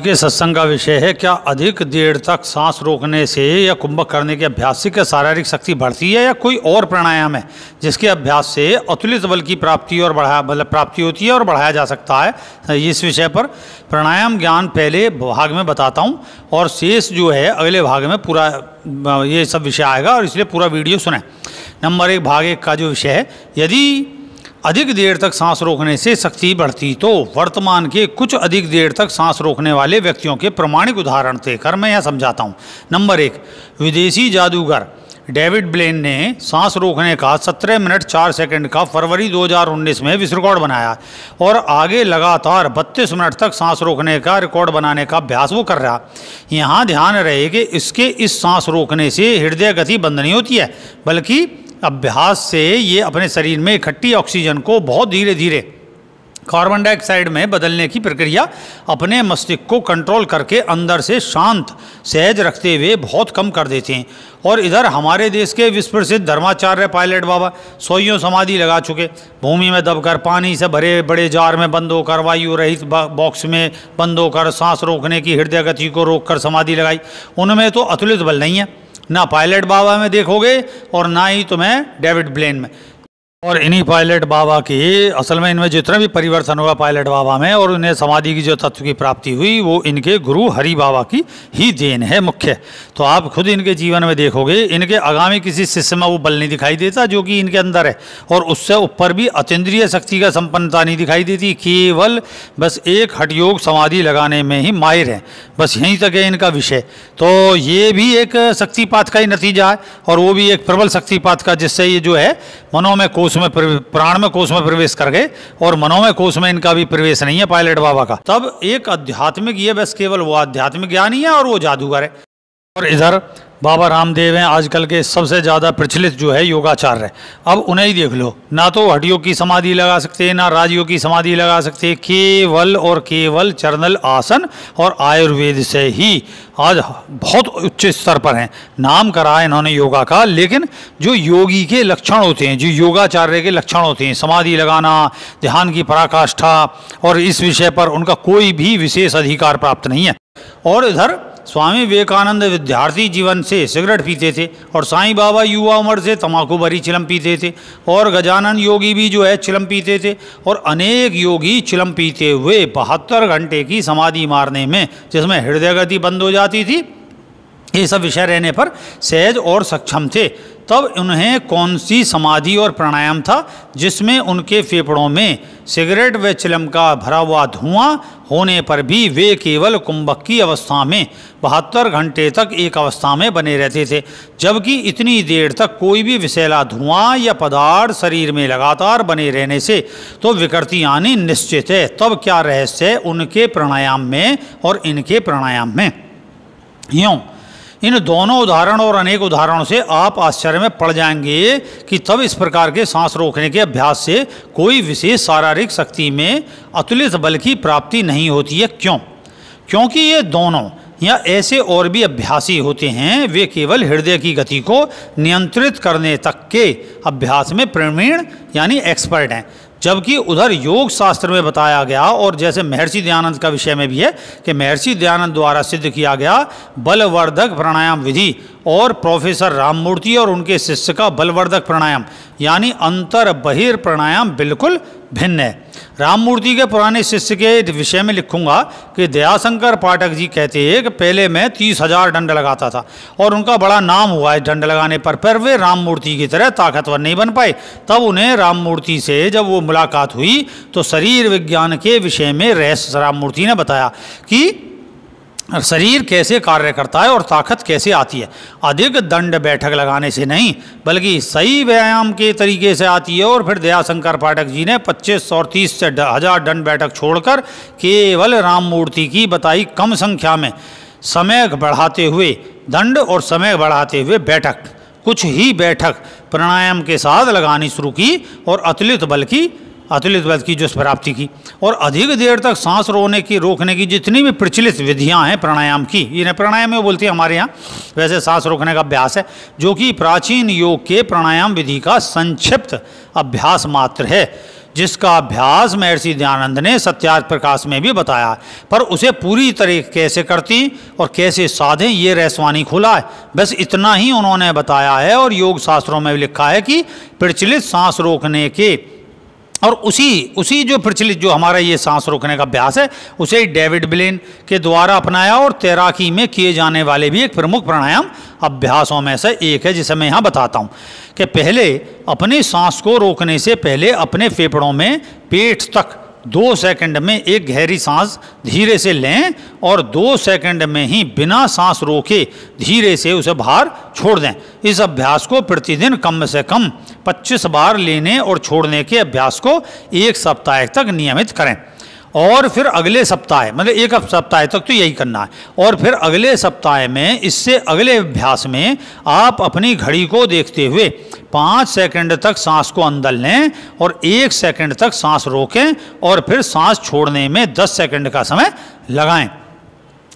के सत्संग का विषय है, क्या अधिक देर तक सांस रोकने से या कुंभक करने के अभ्यास से क्या शारीरिक शक्ति बढ़ती है या कोई और प्राणायाम है जिसके अभ्यास से अतुलित बल की प्राप्ति और प्राप्ति होती है और बढ़ाया जा सकता है। इस विषय पर प्राणायाम ज्ञान पहले भाग में बताता हूँ और शेष जो है अगले भाग में पूरा ये सब विषय आएगा और इसलिए पूरा वीडियो सुने। नंबर 1 भाग 1 का जो विषय है, यदि अधिक देर तक सांस रोकने से शक्ति बढ़ती तो वर्तमान के कुछ अधिक देर तक सांस रोकने वाले व्यक्तियों के प्रमाणिक उदाहरण देकर मैं यह समझाता हूँ। नंबर 1, विदेशी जादूगर डेविड ब्लेन ने सांस रोकने का 17 मिनट 4 सेकंड का फरवरी 2019 में विश्व रिकॉर्ड बनाया और आगे लगातार 32 मिनट तक सांस रोकने का रिकॉर्ड बनाने का अभ्यास वो कर रहा। यहाँ ध्यान रहे कि इसके इस सांस रोकने से हृदय गति बंद नहीं होती है, बल्कि अभ्यास से ये अपने शरीर में इकट्ठी ऑक्सीजन को बहुत धीरे धीरे कार्बन डाइऑक्साइड में बदलने की प्रक्रिया अपने मस्तिष्क को कंट्रोल करके अंदर से शांत सहज रखते हुए बहुत कम कर देते हैं। और इधर हमारे देश के विश्व प्रसिद्ध धर्माचार्य पायलट बाबा सोइयों समाधि लगा चुके, भूमि में दबकर पानी से भरे बड़े जार में बंद होकर वायु रहित बॉक्स में बंद होकर सांस रोकने की हृदय गति को रोककर समाधि लगाई। उनमें तो अतुलित बल नहीं है, ना पायलट बाबा में देखोगे और ना ही तुम्हें डेविड ब्लेन में। और इन्हीं पायलट बाबा की असल में इनमें जितना भी परिवर्तन हुआ पायलट बाबा में और उन्हें समाधि की जो तत्व की प्राप्ति हुई वो इनके गुरु हरि बाबा की ही देन है मुख्य। तो आप खुद इनके जीवन में देखोगे इनके आगामी किसी शिष्य में वो बल नहीं दिखाई देता जो कि इनके अंदर है, और उससे ऊपर भी अतीन्द्रिय शक्ति का संपन्नता नहीं दिखाई देती। केवल बस एक हठयोग समाधि लगाने में ही माहिर है, बस यहीं तक है इनका विषय। तो ये भी एक शक्तिपात का ही नतीजा है और वो भी एक प्रबल शक्तिपात का, जिससे ये जो है मनोमय कोष में प्राण में कोष में प्रवेश कर गए और मनोमय कोष में इनका भी प्रवेश नहीं है पायलट बाबा का। तब एक आध्यात्मिक, ये बस केवल वो आध्यात्मिक ज्ञानी है और वो जादूगर है। और इधर बाबा रामदेव हैं आजकल के सबसे ज़्यादा प्रचलित जो है योगाचार्य। अब उन्हें ही देख लो, ना तो हड्डियों की समाधि लगा सकते, ना राजयोग की समाधि लगा सकते, केवल और केवल चरणल आसन और आयुर्वेद से ही आज बहुत उच्च स्तर पर हैं। नाम करा है इन्होंने योगा का, लेकिन जो योगी के लक्षण होते हैं, जो योगाचार्य के लक्षण होते हैं, समाधि लगाना, ध्यान की पराकाष्ठा, और इस विषय पर उनका कोई भी विशेष अधिकार प्राप्त नहीं है। और इधर स्वामी विवेकानंद विद्यार्थी जीवन से सिगरेट पीते थे और साईं बाबा युवा उम्र से तंबाकू भरी चिलम पीते थे और गजानन योगी भी जो है चिलम पीते थे और अनेक योगी चिलम पीते हुए 72 घंटे की समाधि मारने में, जिसमें हृदय गति बंद हो जाती थी, ये सब विषय रहने पर सहज और सक्षम थे। तब उन्हें कौन सी समाधि और प्राणायाम था जिसमें उनके फेफड़ों में सिगरेट व चिलम का भरा हुआ धुआं होने पर भी वे केवल कुंभक की अवस्था में 72 घंटे तक एक अवस्था में बने रहते थे, जबकि इतनी देर तक कोई भी विषैला धुआं या पदार्थ शरीर में लगातार बने रहने से तो विकृति आनी निश्चित है। तब क्या रहस्य है उनके प्राणायाम में और इनके प्राणायाम में? यूँ इन दोनों उदाहरण और अनेक उदाहरणों से आप आश्चर्य में पड़ जाएंगे कि तब इस प्रकार के सांस रोकने के अभ्यास से कोई विशेष शारीरिक शक्ति में अतुलित बल की प्राप्ति नहीं होती है। क्यों? क्योंकि ये दोनों या ऐसे और भी अभ्यासी होते हैं, वे केवल हृदय की गति को नियंत्रित करने तक के अभ्यास में प्रवीण यानी एक्सपर्ट हैं, जबकि उधर योग शास्त्र में बताया गया और जैसे महर्षि दयानंद का विषय में भी है कि महर्षि दयानंद द्वारा सिद्ध किया गया बलवर्धक प्राणायाम विधि और प्रोफेसर राममूर्ति और उनके शिष्य का बलवर्धक प्राणायाम यानी अंतर बहिर प्राणायाम बिल्कुल भिन्न है। राममूर्ति के पुराने शिष्य के विषय में लिखूंगा कि दयाशंकर पाठक जी कहते हैं कि पहले मैं 30,000 दंड लगाता था और उनका बड़ा नाम हुआ है दंड लगाने पर वे राममूर्ति की तरह ताकतवर नहीं बन पाए। तब उन्हें राममूर्ति से जब वो मुलाकात हुई तो शरीर विज्ञान के विषय में रहस्य राममूर्ति ने बताया कि शरीर कैसे कार्य करता है और ताकत कैसे आती है। अधिक दंड बैठक लगाने से नहीं, बल्कि सही व्यायाम के तरीके से आती है। और फिर दयाशंकर पाठक जी ने 25 और 30 से 1000 दंड बैठक छोड़कर केवल राममूर्ति की बताई कम संख्या में समय बढ़ाते हुए दंड और समय बढ़ाते हुए बैठक, कुछ ही बैठक प्राणायाम के साथ लगानी शुरू की और अतुलित बल की जो प्राप्ति की। और अधिक देर तक सांस रोकने की जितनी भी प्रचलित विधियां हैं प्राणायाम की, इन्हें प्राणायाम में बोलते हैं हमारे यहाँ, वैसे सांस रोकने का अभ्यास है जो कि प्राचीन योग के प्राणायाम विधि का संक्षिप्त अभ्यास मात्र है, जिसका अभ्यास महर्षि दयानंद ने सत्यार्थ प्रकाश में भी बताया है, पर उसे पूरी तरह कैसे करती और कैसे साधें ये रहस्यवाणी खुला है। बस इतना ही उन्होंने बताया है। और योग शास्त्रों में भी लिखा है कि प्रचलित सांस रोकने के और उसी जो प्रचलित जो हमारा ये सांस रोकने का अभ्यास है उसे डेविड ब्लेन के द्वारा अपनाया और तैराकी में किए जाने वाले भी एक प्रमुख प्राणायाम अभ्यासों में से एक है, जिसे मैं यहाँ बताता हूँ कि पहले अपनी सांस को रोकने से पहले अपने फेफड़ों में पेट तक 2 सेकंड में एक गहरी सांस धीरे से लें और 2 सेकंड में ही बिना सांस रोके धीरे से उसे बाहर छोड़ दें। इस अभ्यास को प्रतिदिन कम से कम 25 बार लेने और छोड़ने के अभ्यास को 1 सप्ताह तक नियमित करें। और फिर अगले सप्ताह मतलब 1 सप्ताह तक तो यही करना है। और फिर अगले सप्ताह में इससे अगले अभ्यास में आप अपनी घड़ी को देखते हुए 5 सेकंड तक सांस को अंदर लें और 1 सेकंड तक सांस रोकें और फिर सांस छोड़ने में 10 सेकंड का समय लगाएं।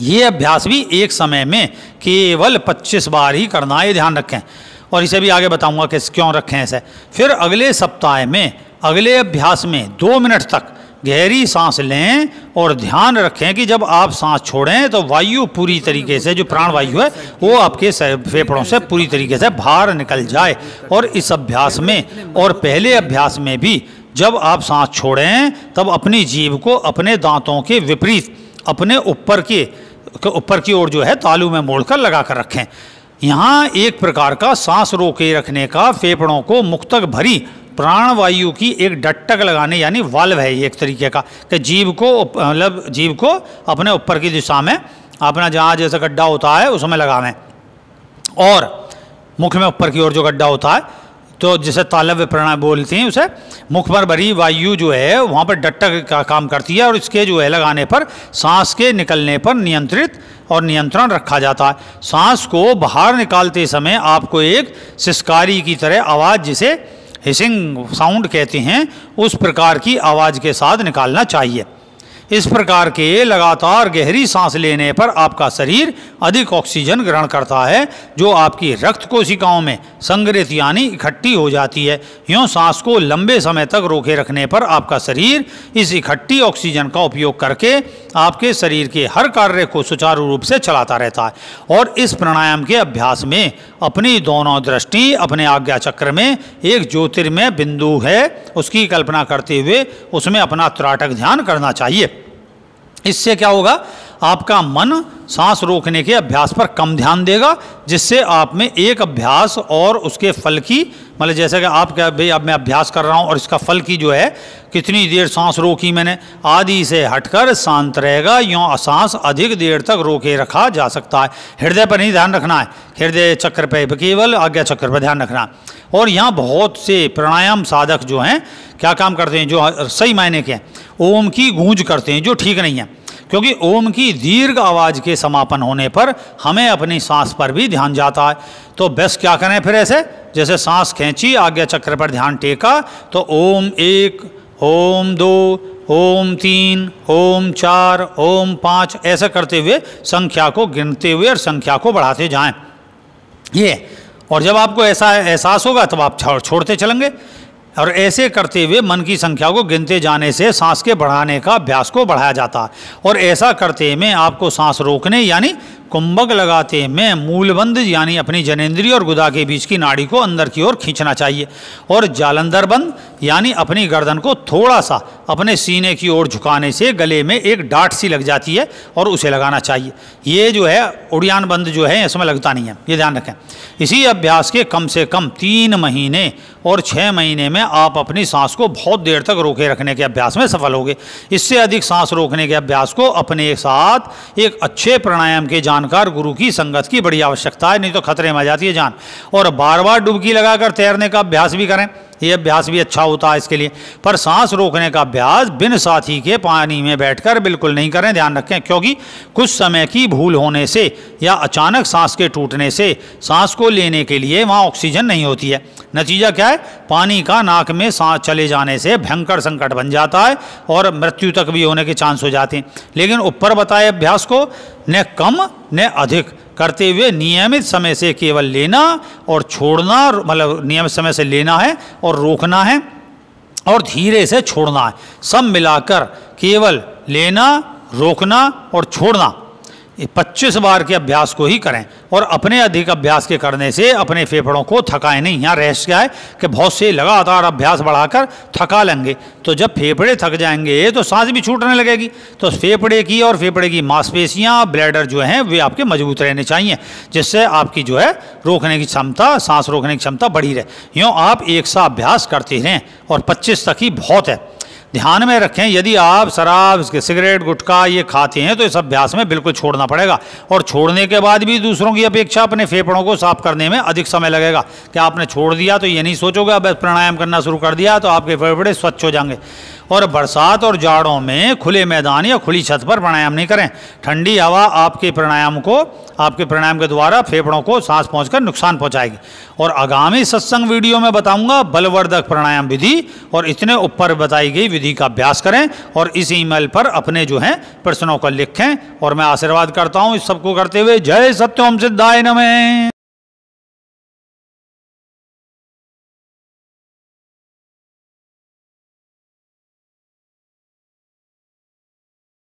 ये अभ्यास भी एक समय में केवल 25 बार ही करना है, ध्यान रखें। और इसे भी आगे बताऊंगा कि क्यों रखें ऐसे। फिर अगले सप्ताह में अगले अभ्यास में 2 मिनट तक गहरी सांस लें और ध्यान रखें कि जब आप सांस छोड़ें तो वायु पूरी तरीके से, जो प्राण वायु है वो आपके फेफड़ों से पूरी तरीके से बाहर निकल जाए। और इस अभ्यास में और पहले अभ्यास में भी जब आप सांस छोड़ें तब अपनी जीभ को अपने दांतों के विपरीत अपने ऊपर की ओर जो है तालू में मोड़कर लगा कर रखें। यहाँ एक प्रकार का सांस रोके रखने का फेफड़ों को मुक्तक भरी प्राणवायु की एक डट्टक लगाने यानी वाल्व है ये एक तरीके का, कि जीभ को अपने ऊपर की दिशा में अपना जहाँ जैसे गड्ढा होता है उसमें लगावें और मुख में ऊपर की ओर जो गड्ढा होता है तो जिसे तालव्य प्राणायाम बोलते हैं, उसे मुख पर भरी वायु जो है वहाँ पर डट्टक का काम करती है और इसके जो है लगाने पर सांस के निकलने पर नियंत्रण रखा जाता है। सांस को बाहर निकालते समय आपको एक सिसकारी की तरह आवाज़, जिसे हिसिंग साउंड कहते हैं, उस प्रकार की आवाज़ के साथ निकालना चाहिए। इस प्रकार के लगातार गहरी सांस लेने पर आपका शरीर अधिक ऑक्सीजन ग्रहण करता है जो आपकी रक्त कोशिकाओं में संग्रहित यानी इकट्ठी हो जाती है। यूँ सांस को लंबे समय तक रोके रखने पर आपका शरीर इस इकट्ठी ऑक्सीजन का उपयोग करके आपके शरीर के हर कार्य को सुचारू रूप से चलाता रहता है। और इस प्राणायाम के अभ्यास में अपनी दोनों दृष्टि अपने आज्ञा चक्र में एक ज्योतिर्मय बिंदु है उसकी कल्पना करते हुए उसमें अपना त्राटक ध्यान करना चाहिए। इससे क्या होगा, आपका मन सांस रोकने के अभ्यास पर कम ध्यान देगा, जिससे आप में एक अभ्यास और उसके फल की मतलब जैसे कि आप क्या भाई अब मैं अभ्यास कर रहा हूँ और इसका फल की जो है कितनी देर सांस रोकी मैंने आदि से हटकर शांत रहेगा। यूँ सांस अधिक देर तक रोके रखा जा सकता है। हृदय पर नहीं ध्यान रखना है, हृदय चक्र पर केवल आज्ञा चक्र पर ध्यान रखना है। और यहाँ बहुत से प्राणायाम साधक जो हैं क्या काम करते हैं, जो सही मायने के हैं, ओम की गूंज करते हैं, जो ठीक नहीं है, क्योंकि ओम की दीर्घ आवाज़ के समापन होने पर हमें अपनी सांस पर भी ध्यान जाता है। तो बस क्या करें फिर, ऐसे जैसे सांस खींची आज्ञा चक्र पर ध्यान टेका तो ओम 1, ओम 2, ओम 3, ओम 4, ओम 5 ऐसा करते हुए संख्या को गिनते हुए और संख्या को बढ़ाते जाएं। ये और जब आपको ऐसा एहसास होगा तब आप छोड़ते चलेंगे। और ऐसे करते हुए मन की संख्या को गिनते जाने से सांस के बढ़ाने का अभ्यास को बढ़ाया जाता है। और ऐसा करते में आपको सांस रोकने यानी कुंभक लगाते में मूलबंद यानी अपनी जनेंद्रिय और गुदा के बीच की नाड़ी को अंदर की ओर खींचना चाहिए और जालंधर बंद यानी अपनी गर्दन को थोड़ा सा अपने सीने की ओर झुकाने से गले में एक डांट सी लग जाती है और उसे लगाना चाहिए। ये जो है उड़ियान बंद जो है इसमें लगता नहीं है, ये ध्यान रखें। इसी अभ्यास के कम से कम 3 महीने और 6 महीने में आप अपनी सांस को बहुत देर तक रोके रखने के अभ्यास में सफल होंगे। इससे अधिक सांस रोकने के अभ्यास को अपने साथ एक अच्छे प्राणायाम के जानकार गुरु की संगत की बड़ी आवश्यकता है, नहीं तो खतरे में आ जाती है जान। और बार बार डुबकी लगाकर तैरने का अभ्यास भी करें, ये अभ्यास भी अच्छा होता है इसके लिए। पर सांस रोकने का अभ्यास बिन साथी के पानी में बैठकर बिल्कुल नहीं करें, ध्यान रखें, क्योंकि कुछ समय की भूल होने से या अचानक सांस के टूटने से सांस को लेने के लिए वहाँ ऑक्सीजन नहीं होती है। नतीजा क्या है, पानी का नाक में सांस चले जाने से भयंकर संकट बन जाता है और मृत्यु तक भी होने के चांस हो जाते हैं। लेकिन ऊपर बताए अभ्यास को न कम न अधिक करते हुए नियमित समय से केवल लेना और छोड़ना, मतलब नियमित समय से लेना है और रोकना है और धीरे से छोड़ना है। सब मिलाकर केवल लेना, रोकना और छोड़ना, ये 25 बार के अभ्यास को ही करें। और अपने अधिक अभ्यास के करने से अपने फेफड़ों को थकाएं नहीं। यहाँ रहस्य क्या है कि बहुत से लगातार अभ्यास बढ़ाकर थका लेंगे, तो जब फेफड़े थक जाएंगे तो सांस भी छूटने लगेगी। तो फेफड़े की और फेफड़े की मांसपेशियाँ, ब्लैडर जो हैं वे आपके मजबूत रहने चाहिए, जिससे आपकी जो है रोकने की क्षमता, सांस रोकने की क्षमता बढ़ी रहे। यूँ आप एक सा अभ्यास करते रहें और 25 तक ही बहुत है। ध्यान में रखें, यदि आप शराब, सिगरेट, गुटखा ये खाते हैं तो इस अभ्यास में बिल्कुल छोड़ना पड़ेगा। और छोड़ने के बाद भी दूसरों की अपेक्षा अपने फेफड़ों को साफ करने में अधिक समय लगेगा। क्या आपने छोड़ दिया तो ये नहीं सोचोगे अब प्राणायाम करना शुरू कर दिया तो आपके फेफड़े स्वच्छ हो जाएंगे। और बरसात और जाड़ों में खुले मैदान या खुली छत पर प्राणायाम नहीं करें। ठंडी हवा आपके प्राणायाम के द्वारा फेफड़ों को सांस पहुंचकर नुकसान पहुंचाएगी। और आगामी सत्संग वीडियो में बताऊंगा बलवर्धक प्राणायाम विधि, और इतने ऊपर बताई गई विधि का अभ्यास करें। और इस ईमेल पर अपने जो हैं प्रश्नों को लिखें। और मैं आशीर्वाद करता हूं इस सबको करते हुए। जय सत्यम सिद्धाय नमः।